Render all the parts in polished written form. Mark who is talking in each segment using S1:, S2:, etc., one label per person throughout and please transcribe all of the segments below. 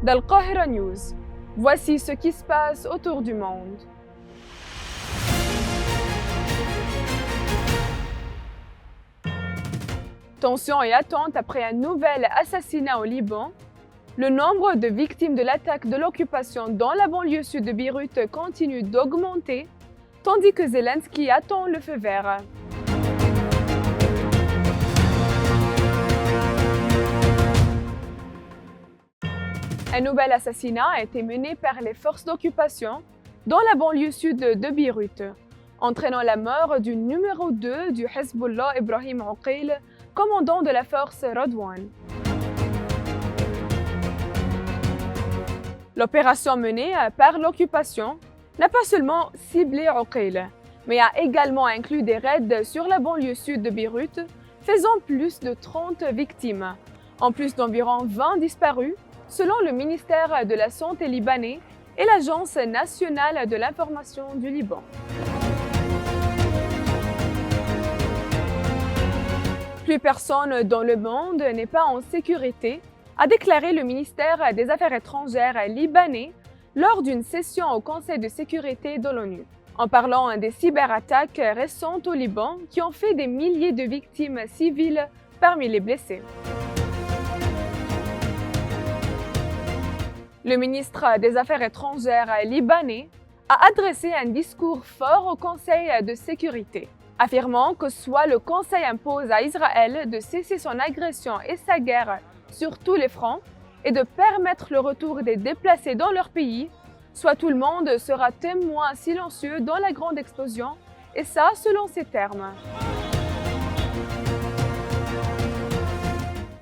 S1: d'Al-Qahira News. Voici ce qui se passe autour du monde. Tension et attente après un nouvel assassinat au Liban. Le nombre de victimes de l'attaque de l'occupation dans la banlieue sud de Beyrouth continue d'augmenter, tandis que Zelensky attend le feu vert. Un nouvel assassinat a été mené par les forces d'occupation dans la banlieue sud de Beyrouth, entraînant la mort du numéro 2 du Hezbollah, Ibrahim Oqil, commandant de la force Radwan. L'opération menée par l'occupation n'a pas seulement ciblé Oqil, mais a également inclus des raids sur la banlieue sud de Beyrouth, faisant plus de 30 victimes, en plus d'environ 20 disparus, selon le ministère de la Santé libanais et l'Agence nationale de l'information du Liban. Plus personne dans le monde n'est pas en sécurité, a déclaré le ministère des Affaires étrangères libanais lors d'une session au Conseil de sécurité de l'ONU, en parlant des cyberattaques récentes au Liban qui ont fait des milliers de victimes civiles parmi les blessés. Le ministre des Affaires étrangères libanais a adressé un discours fort au Conseil de sécurité, affirmant que soit le Conseil impose à Israël de cesser son agression et sa guerre sur tous les fronts et de permettre le retour des déplacés dans leur pays, soit tout le monde sera témoin silencieux dans la grande explosion, et ça selon ces termes.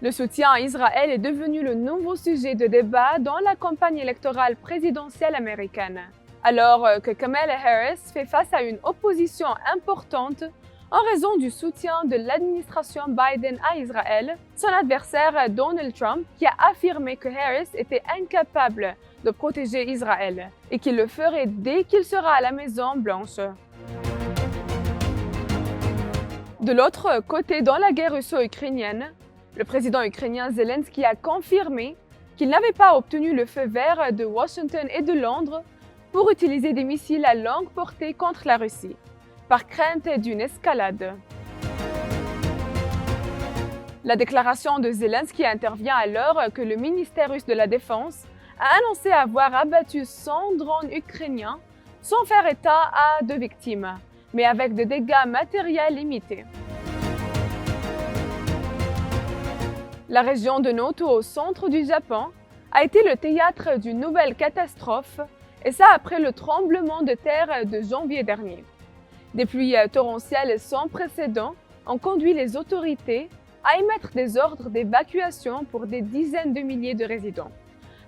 S1: Le soutien à Israël est devenu le nouveau sujet de débat dans la campagne électorale présidentielle américaine, alors que Kamala Harris fait face à une opposition importante en raison du soutien de l'administration Biden à Israël, son adversaire Donald Trump qui a affirmé que Harris était incapable de protéger Israël et qu'il le ferait dès qu'il sera à la Maison-Blanche. De l'autre côté, dans la guerre russo-ukrainienne, le président ukrainien Zelensky a confirmé qu'il n'avait pas obtenu le feu vert de Washington et de Londres pour utiliser des missiles à longue portée contre la Russie, par crainte d'une escalade. La déclaration de Zelensky intervient alors que le ministère russe de la Défense a annoncé avoir abattu 100 drones ukrainiens sans faire état à de victimes, mais avec des dégâts matériels limités. La région de Noto, au centre du Japon, a été le théâtre d'une nouvelle catastrophe, et ça après le tremblement de terre de janvier dernier. Des pluies torrentielles sans précédent ont conduit les autorités à émettre des ordres d'évacuation pour des dizaines de milliers de résidents,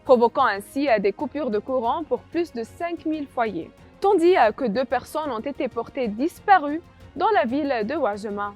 S1: provoquant ainsi des coupures de courant pour plus de 5000 foyers, tandis que 2 personnes ont été portées disparues dans la ville de Wajima.